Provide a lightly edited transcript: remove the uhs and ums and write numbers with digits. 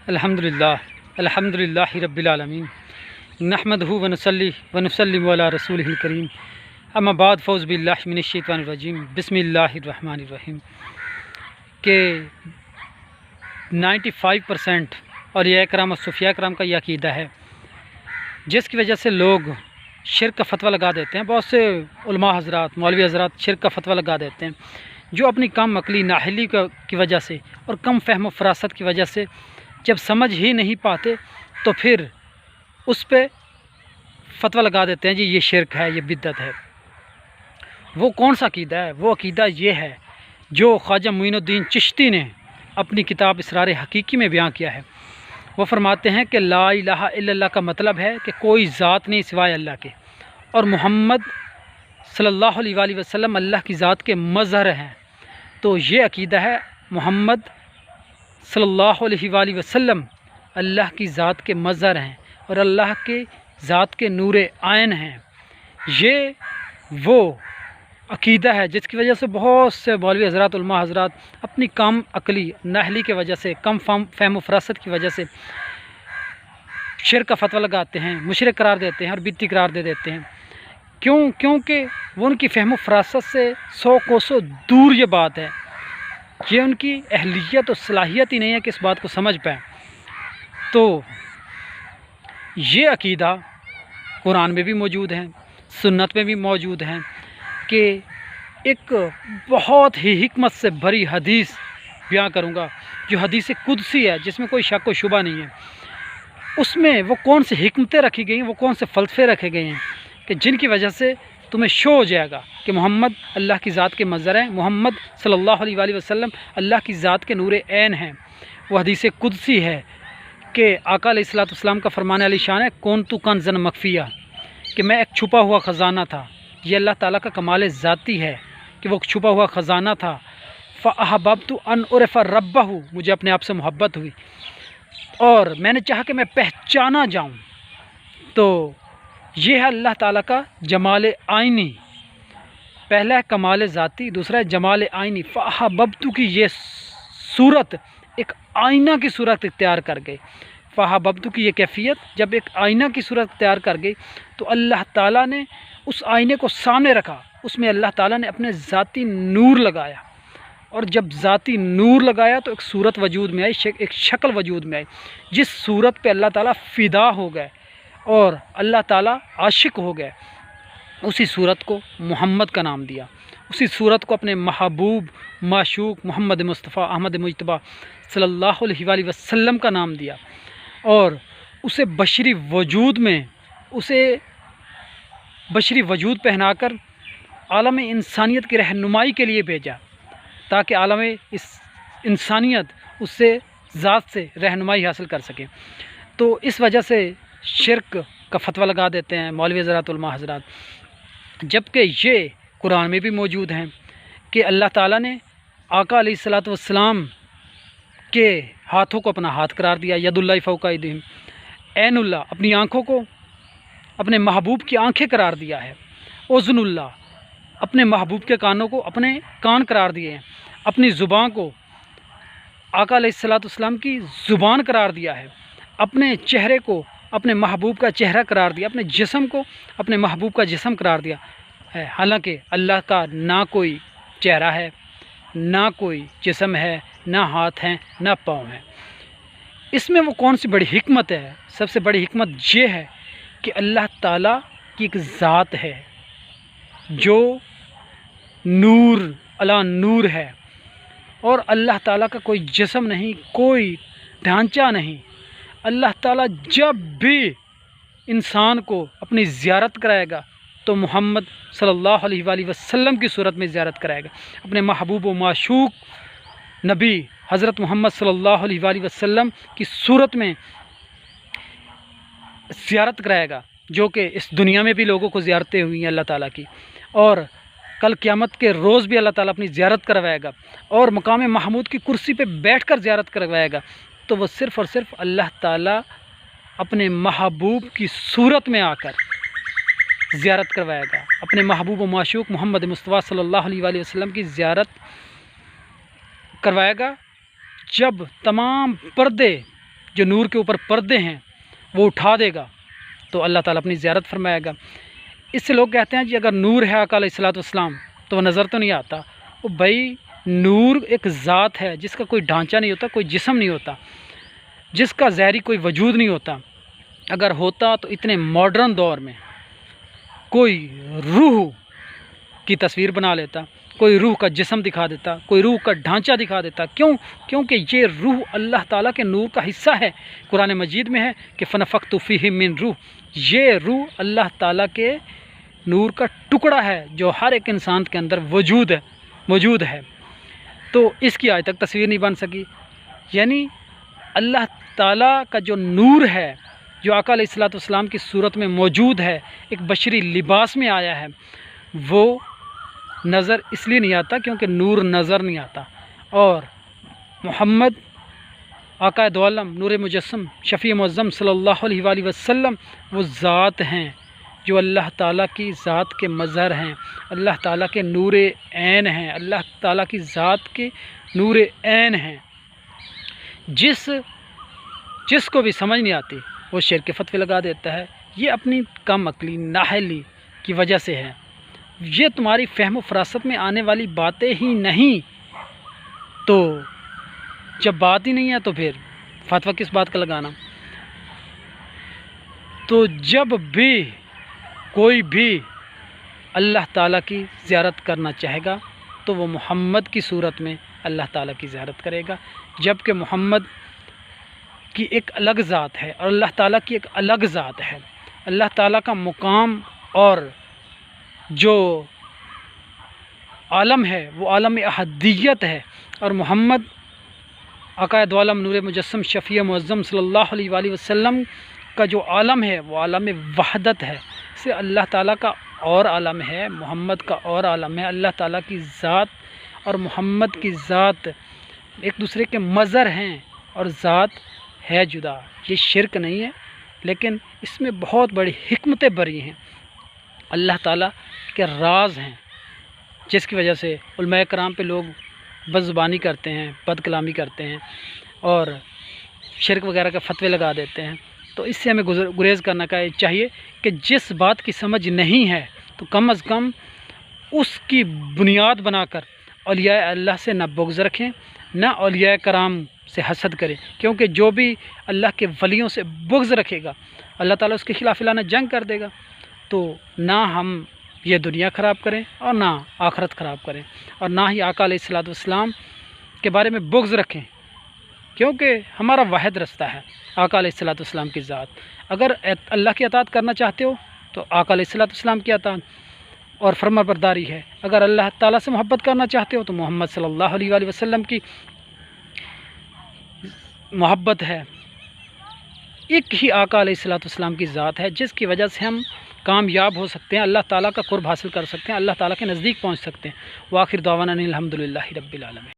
अल्हम्दुलिल्लाहि रब्बिल आलमीन नहमदुहु व नुसल्लिमु अला रसूलिहिल करीम अम्मा बाद फ़ौज़ बिल्लाहि मिनश शैतानिर रजीम बिस्मिल्लाहिर रहमानिर रहीम के 95% और ये कराम और सूफिया कराम का ये अक़ीदा है जिसकी वजह से लोग शिर्क का फ़तवा लगा देते हैं। बहुत से उलमा हज़रात मौलवी हज़रात शिर्क का फ़तवा लगा देते हैं जो अपनी कम अकली नाहिली की वजह से और कम फ़हम फ़रासत की वजह से जब समझ ही नहीं पाते तो फिर उस पर फ़तवा लगा देते हैं जी ये शिर्क है, ये बिद्दत है। वो कौन सा अक़ीदा है? वो अक़ीदा ये है जो ख्वाजा मुइनुद्दीन चिश्ती ने अपनी किताब इसरार हकीकी में बयां किया है। वो फरमाते हैं कि ला इलाहा इल्लल्लाह का मतलब है कि कोई ज़ात नहीं सिवाय अल्लाह के, और मोहम्मद सल्लल्लाहु अलैहि वसल्लम अल्लाह की ज़ात के मज़हर हैं। तो ये अक़ीदा है मोहम्मद सल्लल्लाहु अलैहि वसल्लम अल्लाह की ज़ात के मज़हर हैं और अल्लाह के ज़ात के नूरे आयन हैं। ये वो अक़ीदा है जिसकी वजह से बहुत से मौलवी हज़रात उलमा हज़रात अपनी कम अकली नाहली की वजह से, कम फ़हम फ़रासत की वजह से शिर्क का फ़तवा लगाते हैं, मुशरिक करार देते हैं और बिद्ती करार दे देते हैं। क्योंकि वो उनकी फ़हम फ़रासत से 100 कोसों दूर ये बात है। ये उनकी अहलियत और सलाहियत ही नहीं है कि इस बात को समझ पाएँ। तो ये अक़ीदा कुरान में भी मौजूद है, सुन्नत में भी मौजूद है कि एक बहुत ही हिकमत से भरी हदीस बयां करूंगा जो हदीस कुदसी है, जिसमें कोई शक व शुबा नहीं है। उसमें वो कौन सी हिकमतें रखी गई हैं, वो कौन से फ़लसफ़े रखे गए हैं कि जिनकी वजह से तुम्हें शो हो जाएगा कि मोहम्मद अल्लाह की ज़ात के मज़हर हैं, मोहम्मद सल्लल्लाहु अलैहि वसल्लम अल्लाह की ज़ात के नूरे ऐन हैं। वो हदीस कुदसी है कि आका अलैहिस्सलाम का फरमान अली शान है, कौन तू कंज़न मख्फिया, कि मैं एक छुपा हुआ ख़जाना था। ये अल्लाह ताला का कमाल ज़ाती है कि वो छुपा हुआ ख़जाना था। फ़अहबब्तु अन उरफ़ रब्बहु, मुझे अपने आप से मोहब्बत हुई और मैंने चाहा कि मैं पहचाना जाऊँ। तो ये है अल्लाह ताला का जमाल आइनी। पहला है कमाल ज़ाती, दूसरा है जमाल आइनी। फ़अहबब्तु की ये सूरत एक आईना की सूरत इख्तियार कर गई। फ़अहबब्तु की ये कैफियत जब एक आईना की सूरत इख्तियार कर गई तो अल्लाह ताला ने उस आईने को सामने रखा, उसमें अल्लाह ताला ने अपने ज़ाती नूर लगाया, और जब ज़ाती नूर लगाया तो एक सूरत वजूद में आई, एक शक्ल वजूद में आई, जिस सूरत पे अल्लाह ताला फ़िदा हो गए और अल्लाह ताला आशिक हो गए। उसी सूरत को मोहम्मद का नाम दिया, उसी सूरत को अपने महबूब माशूक मोहम्मद मुस्तफ़ा अहमद मुज्तबा सल्लल्लाहु अलैहि वसल्लम का नाम दिया, और उसे बशरी वजूद में, उसे बशरी वजूद पहनाकर आलम इंसानियत की रहनुमाई के लिए भेजा, ताकि आलम इस इंसानियत उससे ज़ात से रहनुमाई हासिल कर सके। तो इस वजह से शिर्क का फ़तवा लगा देते हैं मौलवी हज़रात उलमा हज़रात, जबकि ये कुरान में भी मौजूद हैं कि अल्लाह ताला ने आका अलैहिस्सलातु वस्सलाम के हाथों को अपना हाथ करार दिया, यदुल्लाहि फ़ौक़ा अयदीहिम, ऐनुल्लाह अपनी आँखों को अपने महबूब की आँखें करार दिया है, उज़्नुल्लाह अपने महबूब के कानों को अपने कान करार दिए हैं, अपनी ज़ुबान को आका अलैहिस्सलातु वस्सलाम की ज़ुबान करार दिया है, अपने चेहरे को अपने महबूब का चेहरा करार दिया, अपने जिस्म को अपने महबूब का जिस्म करार दिया है। हालांकि अल्लाह का ना कोई चेहरा है, ना कोई जिस्म है, ना हाथ हैं, ना पाँव हैं। इसमें वो कौन सी बड़ी हिकमत है? सबसे बड़ी हिकमत ये है कि अल्लाह ताला की एक ज़ात है जो नूर अला नूर है, और अल्लाह ताला का कोई जिस्म नहीं, कोई ढांचा नहीं। अल्लाह ताला जब भी इंसान को अपनी ज़ियारत कराएगा तो मोहम्मद सल्लल्लाहु अलैहि वसल्लम की सूरत में ज़ियारत कराएगा, अपने महबूब व माशूक नबी हज़रत मोहम्मद सल्लल्लाहु अलैहि वसल्लम की सूरत में ज़ियारत कराएगा, जो कि इस दुनिया में भी लोगों को ज़ियारतें हुई हैं अल्लाह ताला की, और कल क़यामत के रोज़ भी अल्लाह ताला अपनी ज़ियारत करवाएगा और मकाम महमूद की कुर्सी पे बैठकर ज़ियारत करवाएगा। तो वो सिर्फ़ और सिर्फ अल्लाह ताला अपने महबूब की सूरत में आकर ज़ियारत करवाएगा, अपने महबूब व माशूक मोहम्मद मुस्तफ़ा सल्लल्लाहु अलैहि वसल्लम की ज़ियारत करवाएगा। जब तमाम पर्दे जो नूर के ऊपर पर्दे हैं वो उठा देगा तो अल्लाह ताला अपनी ज़ियारत फरमाएगा। इससे लोग कहते हैं जी अगर नूर है आका अलैहिस्सलाम तो वह नज़र तो नहीं आता। वो भाई नूर एक ज़ात है जिसका कोई ढांचा नहीं होता, कोई जिस्म नहीं होता, जिसका ज़ाहरी कोई वजूद नहीं होता। अगर होता तो इतने मॉडर्न दौर में कोई रूह की तस्वीर बना लेता, कोई रूह का जिस्म दिखा देता, कोई रूह का ढांचा दिखा देता। क्यों? क्योंकि ये रूह अल्लाह ताला के नूर का हिस्सा है। कुरान मजीद में है कि फ़नफ़ख़्तु फ़ीही मिन रूह, ये रूह अल्लाह ताला के नूर का टुकड़ा है जो हर एक इंसान के अंदर मौजूद है। तो इसकी आज तक तस्वीर नहीं बन सकी। यानी अल्लाह ताला का जो नूर है जो आका अलैहिस्सलाम की सूरत में मौजूद है, एक बशरी लिबास में आया है, वो नज़र इसलिए नहीं आता क्योंकि नूर नज़र नहीं आता। और मोहम्मद आका दो आलम नूर मुजस्सम शफ़ी मुअज़्ज़म सल्लल्लाहु अलैहि वसल्लम वो ज़ात हैं जो अल्लाह ताला की ज़ात के मज़हर हैं, अल्लाह ताला के नूर ऐन हैं, अल्लाह ताला की ज़ात के नूर ऐन हैं। जिसको भी समझ नहीं आती वो शिर्क के फतवे लगा देता है। ये अपनी कम अक्ली नाहली की वजह से है। ये तुम्हारी फ़हम व फ़रासत में आने वाली बातें ही नहीं। तो जब बात ही नहीं है तो फिर फतवा किस बात का लगाना। तो जब भी कोई भी अल्लाह ताला की ज़ियारत करना चाहेगा तो वो मोहम्मद की सूरत में अल्लाह ताला की ज़ियारत करेगा। जबकि मोहम्मद की एक अलग ज़ात है और अल्लाह ताला की एक अलग ज़ात है। अल्लाह ताला का मुकाम और जो आलम है वो आलम अहदियत है, और मोहम्मद आका दो आलम नूर मुजस्सम शफ़ी मुअज़्ज़म सल्लल्लाहु अलैहि वसल्लम का जो आलम है वो आलम वहदत है। से अल्लाह ताला का और आलम है, मोहम्मद का और आलम है। अल्लाह ताला की ज़ात और मोहम्मद की ज़ात एक दूसरे के मज़हर हैं और ज़ात है जुदा। ये शिरक नहीं है, लेकिन इसमें बहुत बड़ी हिकमतें भरी हैं, अल्लाह ताला के राज हैं, जिसकी वजह से उलमाए कराम पे लोग बदज़ुबानी करते हैं, बदकलामी करते हैं और शिरक वगैरह के फतवे लगा देते हैं। तो इससे हमें गुरेज़ करना चाहिए कि जिस बात की समझ नहीं है तो कम अज़ कम उसकी बुनियाद बनाकर औलिया अल्लाह से न बुग़्ज़ रखें, न औलिया कराम से हसद करें। क्योंकि जो भी अल्लाह के वलियों से बुग़्ज़ रखेगा अल्लाह ताला उसके ख़िलाफ़ लाना जंग कर देगा। तो ना हम ये दुनिया ख़राब करें और ना आखरत ख़राब करें, और ना ही आका अलैहिस्सलाम के बारे में बुग़्ज़ रखें, क्योंकि हमारा वाहिद रास्ता है आका अलैहिस्सलाम की ज़ात। अगर अल्लाह की अताअत करना चाहते हो तो आका अलैहिस्सलाम की अताअत और फरमाबरदारी है। अगर अल्लाह ताला से मोहब्बत करना चाहते हो तो मोहम्मद सल्लल्लाहु अलैहि वसल्लम की मोहब्बत है। एक ही आका अलैहिस्सलाम की ज़ात है जिसकी वजह से हम कामयाब हो सकते हैं, अल्लाह ताला का कुर्ब हासिल कर सकते हैं, अल्लाह ताला के नज़दीक पहुँच सकते हैं। व आखिर दावाना अनिल हम्दुलिल्लाहि रब्बिल आलमीन।